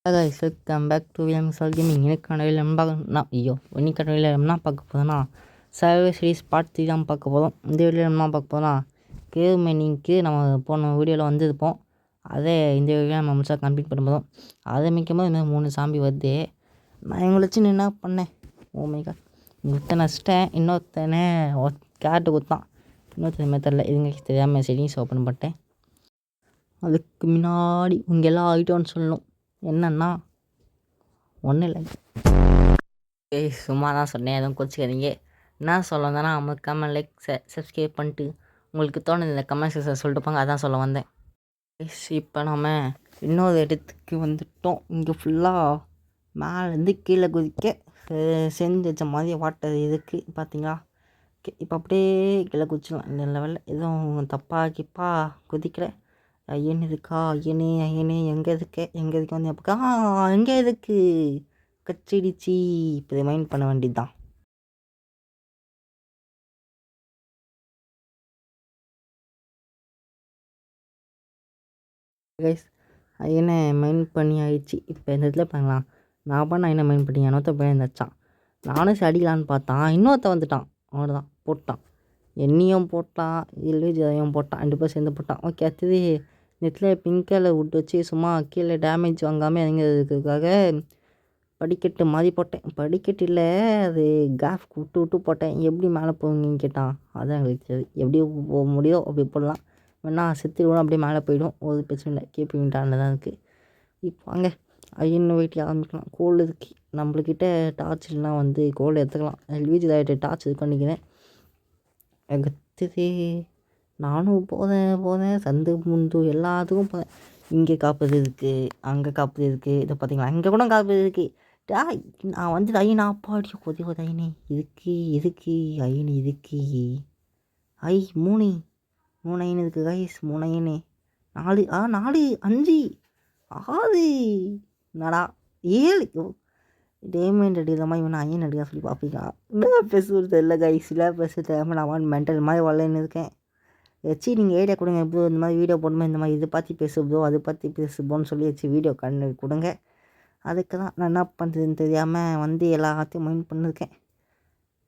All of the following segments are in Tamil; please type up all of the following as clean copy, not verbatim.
Guys welcome back to VMSR gaming. இன்னைக்கான வீடியோவில் என்ன பார்க்க போதுன்னா சர்வே சீரிஸ் பார்ட் 3 தான் பார்க்க போதும். இந்த வீடியோவில் என்ன பார்க்க போதுன்னா கேவ் மைனிங்க்கு நம்ம போன வீடியோவில் வந்திருப்போம். அதே இந்த வீடியோ நம்ம முடிச்சா கம்ப்ளீட் பண்ண போதும். அதை மிக்கும்போது இன்னும் 3 சாம்பி வருது. நான் இவங்களை வச்சு என்ன பண்ணேன், ஓமேகா ஒருத்தனை வச்சிட்டேன், இன்னொருத்தனை கேட்டு கொடுத்தான், இன்னொருத்தனை தெரில, இதுங்க தெரியாமல் செட்டிங்ஸ் ஓப்பன் பண்ணிட்டேன். அதுக்கு முன்னாடி இங்கே எல்லாம் ஆகிட்டோன்னு சொல்லணும். என்னன்னா ஒன்றும் இல்லை, சும்மா தான் சொன்னேன், எதுவும் கோச்சிக்காதீங்க. என்ன சொல்ல வந்தேன்னா மறக்காம லைக் சப்ஸ்கிரைப் பண்ணிட்டு உங்களுக்கு தோணுது இந்த கமெண்ட் செக்ஷன் சொல்லிட்டு போங்க, அதான் சொல்ல வந்தேன். இப்போ நம்ம இன்னொரு இடத்துக்கு வந்துட்டோம். இங்கே ஃபுல்லாக மேலேருந்து கீழே குதிக்க செஞ்சு வச்ச மாதிரி வாட்டர் இருக்குது பார்த்தீங்களா. இப்போ அப்படியே கீழே குதிச்சிடலாம். இந்த லெவலில் எதுவும் தப்பா குதிக்கல. ஐயன் இருக்கா, ஐயனே எங்கே இருக்கு வந்து அப்போ எங்கே இருக்கு கச்சிடிச்சி. இப்போ ரிமைண்ட் பண்ண வேண்டியது தான். கைஸ் ஐயனை மைண்ட் பண்ணி ஆயிடுச்சு. இப்போ இந்த இடத்துல பண்ணலாம். நான் பண்ண ஐயனை மைண்ட் பண்ணி இன்னொருத்த போய் இருந்துச்சான். நானும் அடிக்கலான்னு பார்த்தான், இன்னொருத்த வந்துட்டான், அவ்வளோதான் போட்டான். என்னையும் போட்டான், இதையும் போட்டான், 2 பேர் சேர்ந்து போட்டான். ஓகே, அடுத்தது நெட்டில் பிங்க் கலர் விட்டு வச்சு சும்மா கீழே டேமேஜ் வாங்காமல் இறங்கிறதுக்காக படிக்கட்டு மாதிரி போட்டேன். படிக்கட்டு இல்லை, அது கேஃப் விட்டு போட்டேன். எப்படி மேலே போவீங்கன்னு கேட்டான். அதான் எங்களுக்கு தெரியாது. எப்படி போக முடியும் அப்படி போடலாம். வேணா செத்துருவோம், அப்படியே மேலே போயிடும், ஒரு பிரச்சனை இல்லை. கேபிட்டானில் தான் இருக்குது. இப்போ வாங்க ஐயன்னு வெயிட்டி ஆரம்பிக்கலாம். கோல் இருக்கு நம்மளுக்கிட்ட, டார்ச்லாம் வந்து கோல் எடுத்துக்கலாம். எல்விஜி லைட்டு டார்ச் இது பண்ணிக்கிறேன். அடுத்தது நானும் போதேன் சந்து முந்து எல்லாத்துக்கும் போதேன். இங்கே காப்பது இருக்குது, அங்கே காப்பது இருக்குது. இதை பார்த்தீங்களா, இங்கே கூட காப்பது இருக்குது. நான் வந்து ஐயனா அப்பாடி கொதி ஐயனே இதுக்கு ஐயனு இதுக்கு மூணு ஐயனு இருக்குது கைஸ். 3 ஐயனு 4 5 6 நடா 7 டேமேஜ் அடிக்கிற மாதிரி வேணா ஐயன் அடிக்க சொல்லி பார்ப்பீங்களா. என்ன பேசுவது இல்லை கைஸ், இல்லை பேச தெரியாமல் நான் மென்டல் மாதிரி வரலன்னு இருக்கேன். வச்சு நீங்கள் ஐடியா கொடுங்க, எப்போ இந்த மாதிரி வீடியோ போடும்போது இந்த மாதிரி இதை பற்றி பேசுதோ அதை பற்றி பேசுவோன்னு சொல்லி வச்சு வீடியோ கொடுங்க. அதுக்கு தான் நான் என்ன பண்ணுறதுன்னு தெரியாமல் வந்து எல்லாத்தையும் மைண்ட் பண்ணியிருக்கேன்.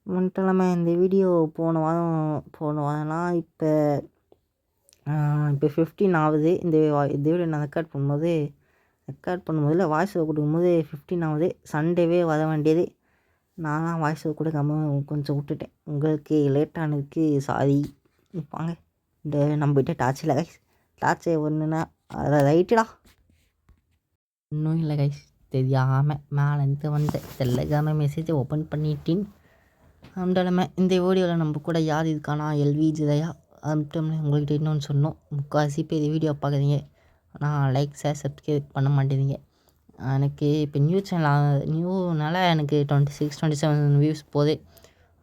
மட்டும் இல்லாமல் இந்த வீடியோ போன வாரம்லாம் இப்போ 15 ஆகுது. இந்த வீடியோ நான் ரெக்கார்ட் பண்ணும்போதில் வாய்ஸ் ஓவர் கொடுக்கும்போது 15 ஆகுது. சண்டேவே வர வேண்டியது. நான் வாய்ஸ் ஓவர் கொடுக்காம கொஞ்சம் விட்டுட்டேன். உங்களுக்கு லேட்டானதுக்கு சாரி. வாங்க, இந்த நம்மகிட்ட டார்ச் இல்லை கைஸ். டார்ச்சை ஒன்றுனா அதை ரைட்டுடா, இன்னும் இல்லை கைஸ். தெரியாமல் மேலேருந்து வந்த தெல்லகாமல் மெசேஜை ஓப்பன் பண்ணிட்டேன். அந்தளமை இந்த வீடியோவில் நம்ம கூட யார் இருக்கானா எல்விஜி தயா. அது மட்டும் உங்கள்கிட்ட இன்னொன்று சொன்னோம், முக்கால்வாசி பேர் வீடியோ பார்க்குறீங்க, ஆனால் லைக் சப்ஸ்கிரைப் பண்ண மாட்டேறீங்க. எனக்கு இப்போ நியூனால எனக்கு 26-27 வியூஸ் போகுது.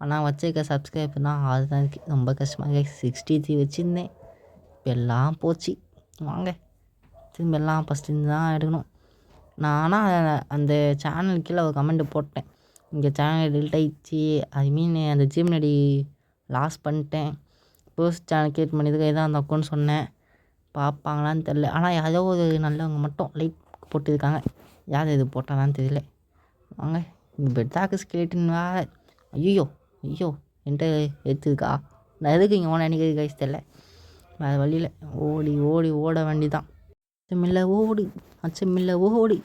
ஆனால் வச்சுருக்க சப்ஸ்கிரைப் தான் அதுதான் இருக்குது. ரொம்ப கஷ்டமாக 63 வச்சுருந்தேன், இப்போ எல்லாம் போச்சு. வாங்க திரும்ப எல்லாம் ஃபஸ்ட்டு தான் எடுக்கணும். ஆனால் அந்த சேனல் கீழே ஒரு கமெண்ட் போட்டேன், இங்கே சேனல் டெலிட் ஆகிடுச்சு, அந்த ஜிம்னடி லாஸ் பண்ணிட்டேன், போஸ்ட் சேனல் கிரியேட் பண்ணியதுக்கு இதான் அந்த அக்கௌண்ட் சொன்னேன். பார்ப்பாங்களான்னு தெரில. ஆனால் யாரோ ஒரு நல்லவங்க மட்டும் லைக் போட்டிருக்காங்க. யார் இது போட்டாலான்னு தெரியல. வாங்க, இங்கே பெட்டாக்கு ஸ்கேட்டுன்னு வேறு. ஐயோ என்கிட்ட எடுத்துருக்கா, நான் எதுக்கு இங்கே ஓன நினைக்கிறது கைஸ் தெரில. வேறு வழியில் ஓட வேண்டி தான். அச்சமில்லை ஓடு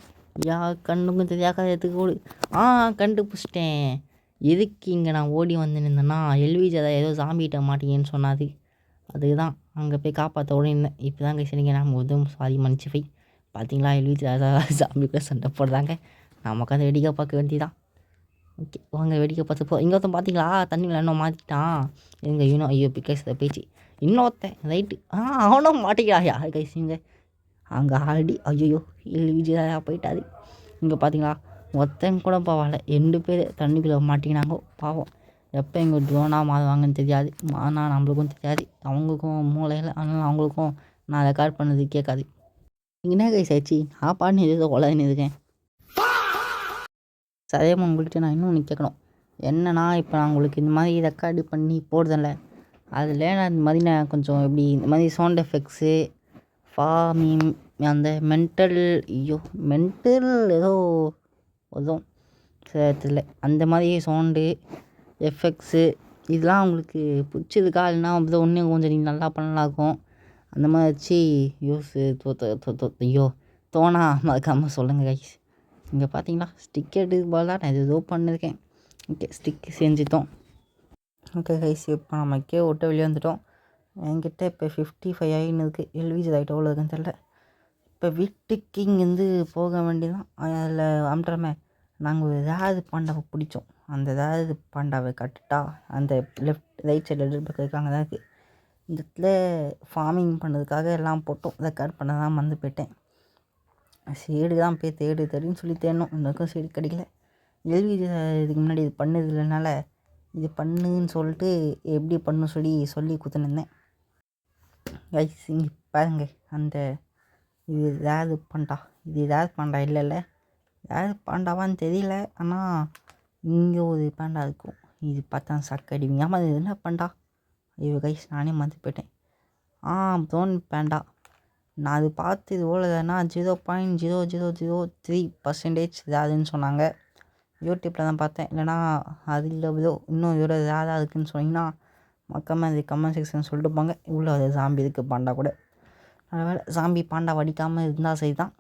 கண்ணுக்கும் தெரியாத இடத்துக்கு ஓடு. கண்டுபிடிச்சிட்டேன். எதுக்கு இங்கே நான் ஓடி வந்து நின்றேன்னா எல்விஜி அதை ஏதோ சாம்பிகிட்ட மாட்டீங்கன்னு சொன்னாது, அதுக்கு தான் அங்கே போய் காப்பாற்ற ஓடி இருந்தேன். இப்போ தான் சரிங்க, நான் உதவும் சாரி மன்னிச்சு பார்த்தீங்களா, எல்விஜி சாம்பி கூட சண்டை போடுறாங்க. நான் உட்காந்து வேடிக்கை பார்க்க வேண்டியதான். ஓகே வாங்க, வேடிக்கை பார்த்து இங்கே ஒருத்தன் பார்த்தீங்களா தண்ணியில் இன்னும் மாற்றிட்டான். எங்கள் ஐயோ பிக்கேஸ் பேச்சு இன்னொருத்தன் ரைட்டு அவனும் மாட்டிக்கிறாயா கைஸுங்க. அங்கே ஆல்ரெடி ஐயோ எல்விஜியாக போயிட்டாது. இங்கே பார்த்தீங்களா ஒருத்தன் கூட பரவாயில்ல, 2 பேர் தண்ணிக்குள்ளே மாட்டிக்கினாங்க பாவம். எப்போ எங்கள் ட்ரோனாக மாறுவாங்கன்னு தெரியாது, ஆனால் நம்மளுக்கும் தெரியாது, அவங்களுக்கும் மூளையில். அதனால் அவங்களுக்கும் நான் ரெக்கார்ட் பண்ணது கேட்காது. நீங்கள் என்ன கைஸ் ஆச்சு, நான் பாட்டு எதோ உலகன்னு இருக்கேன். சரியாக உங்கள்கிட்ட நான் இன்னும் ஒன்று கேட்கணும். என்னன்னா இப்போ நான் உங்களுக்கு இந்த மாதிரி ரெக்கார்டு பண்ணி போடுறதில்ல, அதில் நான் இந்த மாதிரி நான் கொஞ்சம் எப்படி இந்த மாதிரி சவுண்ட் எஃபெக்ட்ஸு ஃபார்மிங் அந்த மென்டல் ஏதோ உதவும் தெரியல. அந்த மாதிரி சவுண்டு எஃபெக்ட்ஸு இதெல்லாம் உங்களுக்கு பிடிச்சிருக்கா? இல்லைனா அப்படி இன்னும் கொஞ்சம் நீங்கள் நல்லா பண்ணலாக்கும் அந்த மாதிரி வச்சு தோணா மறக்காமல் சொல்லுங்கள் கைஸ். இங்கே பார்த்தீங்களா ஸ்டிக்கெட்டுக்கு பதிலாக நான் ஏதோ பண்ணியிருக்கேன். ஓகே ஸ்டிக்கு செஞ்சுட்டோம். ஓகே கைஸ் இப்போ நம்ம விட்டு வெளியே வந்துட்டோம். என்கிட்ட இப்போ 55 ஆகின்னு இருக்குது. எல்விஜி ஆகிட்ட எவ்வளோ இருக்குன்னு தெரில. இப்போ வீட்டுக்கு இங்கேருந்து போக வேண்டியதான். அதில் அம்ட்டுறமே நாங்கள் ஒரு ஏதாவது பாண்டாவை பிடிச்சோம். அந்த ஏதாவது பாண்டாவை கட்டுட்டா அந்த ரைட் சைடில் எடுத்து இருக்காங்க தான் இருக்குது. இந்த இடத்துல ஃபார்மிங் பண்ணதுக்காக எல்லாம் போட்டோம். ரெக்கார்ட் பண்ண தான் வந்து போயிட்டேன். சீடு தான் போய் தேடின்னு சொல்லி தேடணும். இன்னும் சீடு கிடைக்கல. எல்விஜி இதுக்கு முன்னாடி இது பண்ணது இல்லைனால இது பண்ணுன்னு சொல்லிட்டு எப்படி பண்ணு சொல்லி குத்துனிருந்தேன். கைஸ் இங்கே பாருங்க அந்த இது ஏதாவது பாண்டா இல்லை ஏதாவது பாண்டாவான்னு தெரியல. ஆனால் இங்கே ஒரு பாண்டா இருக்கும். இது பார்த்தா சக்கடிங்க. ஆமாம் இது என்ன பாண்டா? ஐயோ கைஸ் நானே மறந்து போயிட்டேன். ப்ரௌன் பாண்டா. நான் அது பார்த்து இது ஓலதுன்னா 0.0003% ஏதாவதுன்னு சொன்னாங்க. யூடியூப்பில் தான் பார்த்தேன். இல்லைனா அது இல்லை இன்னும் இதோட ஏதாவது இருக்குதுன்னு சொன்னீங்கன்னா மறக்காம அது கமெண்ட் செக்ஷன் சொல்லிட்டு போங்க. இவ்வளோ அது சாம்பி இருக்குது பாண்டா கூட. அதனால் சாம்பி பாண்டா வடிக்காமல் இருந்தால் சரி தான்.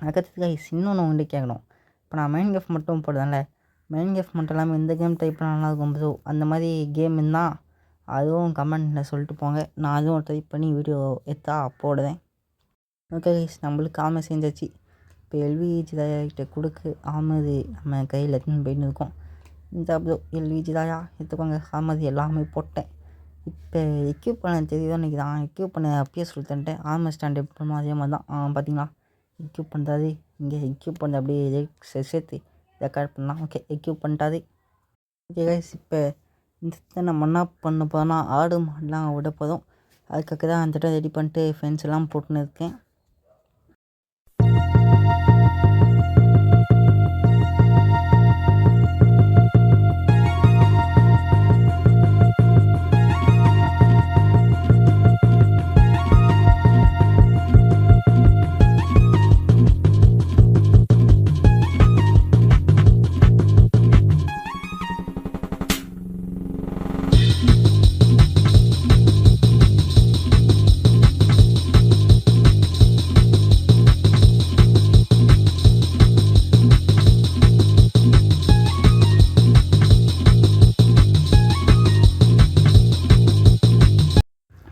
அதுக்கடுத்து கைஸ் இன்னொன்று ஒன்று கேட்கணும். இப்போ நான் மெயின் கேஃப் மட்டும் போடுறேன்ல, மெயின் கேஃப் மட்டும் இல்லாமல் எந்த கேம் ட்ரை பண்ண நல்லாயிருக்கும் ப்ரோ அந்த மாதிரி கேம் இருந்தால் அதுவும் கமெண்ட்டில் சொல்லிட்டு போங்க. நான் அதுவும் ட்ரை பண்ணி வீடியோ எடுத்தா போடுவேன். ஓகே கைஸ் நம்மளுக்கு ஆமை செஞ்சாச்சு. இப்போ எல்விஜி தாயாகிட்ட கொடுக்கு ஆமது நம்ம கையில் எடுத்துன்னு போயின்னு இருக்கோம். இந்த ப்ரோ எல்விஜி தாயா எடுத்துக்கோங்க. ஆமது எல்லாமே போட்டேன். இப்போ எக்யூப் பண்ண தெரியுதோ இன்றைக்கி தான் எக்யூப் பண்ண அப்பயே சொல்லித்தேன்ட்டேன். ஆர்மர் ஸ்டாண்ட் எப்படி பண்ணுவோம் அதே மாதிரி தான். பார்த்தீங்களா எக்யூப் பண்ணுறாது. இங்கே எக்யூப் பண்ண அப்படியே சேர்த்து ரெக்கார்ட் பண்ணலாம். ஓகே எக்யூப் பண்ணிட்டாது. ஓகே கைஸ் இப்போ இந்த நம்ம என்ன பண்ண போகிறோம்னா ஆடு மாடெலாம் விட போதும். அதுக்காக தான் அந்த இடம் ரெடி பண்ணிட்டு ஃபென்ஸ் எல்லாம் போட்டுன்னு இருக்கேன்.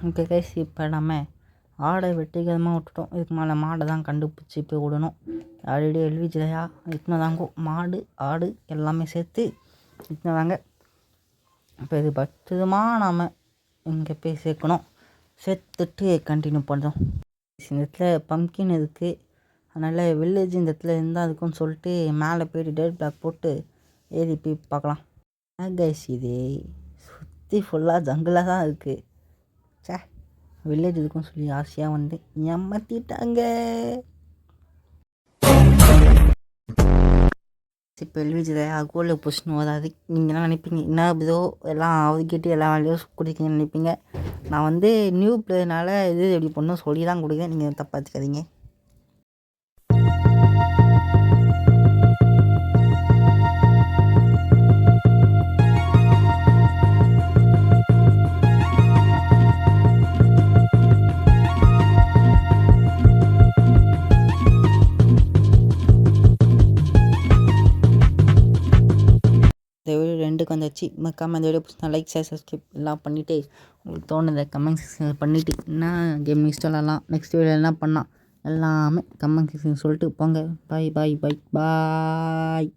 ஓகே கைஸ் இப்போ நம்ம ஆடை வெட்டிகரமாக விட்டுட்டோம். இதுக்கு மேலே மாடை தான் கண்டுபிடிச்சி போய் விடணும். ஆல்ரெடி எல்விஜிலையா இட்டுன்னு தாங்க மாடு ஆடு எல்லாமே சேர்த்து இட்டுன்னு தாங்க. இப்போ இது பத்திரமாக நாம் இங்கே போய் சேர்க்கணும். சேர்த்துட்டு கண்டினியூ பண்ணுறோம். இந்த இடத்துல பம்கின் இருக்குது. அதனால் வில்லேஜ் இந்த இடத்துல இருந்தால் இருக்குன்னு சொல்லிட்டு மேலே போய்ட்டு டேட் பிளாக் போட்டு ஏறி போய் பார்க்கலாம். கைஸ் இது சுற்றி ஃபுல்லாக ஜங்கிளாக தான் இருக்குது. வில்லேஜ் இருக்குன்னு சொல்லி ஆசையாக வந்து ஏமாற்றிட்டாங்க. இப்போ எல்விஜியில் கோலில் பொசிஷன் வராது. நீங்கள் என்ன நினைப்பீங்க? என்ன இதோ எல்லாம் அவர்கிட்ட எல்லா வேலையும் கொடுக்கீங்கன்னு நினைப்பீங்க. நான் வந்து நியூ பிளேயர்னால இது எப்படி பண்ணணும் சொல்லி தான் கொடுங்க. நீங்கள் தப்பாக எடுத்துக்காதீங்க. இந்த வீடியோ ரெண்டுக்கு வந்துச்சு. மறக்காமல் இந்த வீடியோ பிடிச்சா லைக் ஷேர் சப்ஸ்கிரைப் எல்லாம் பண்ணிவிட்டு உங்களுக்கு தோணுதை கமெண்ட் செக்ஷன் பண்ணிவிட்டு என்ன கேம் இன்ஸ்டாலலாம் நெக்ஸ்ட் வீடியோ என்ன பண்ணால் எல்லாமே கமெண்ட் செக்ஷன் சொல்லிட்டு போங்க. பாய் பாய் பாய் பாய்.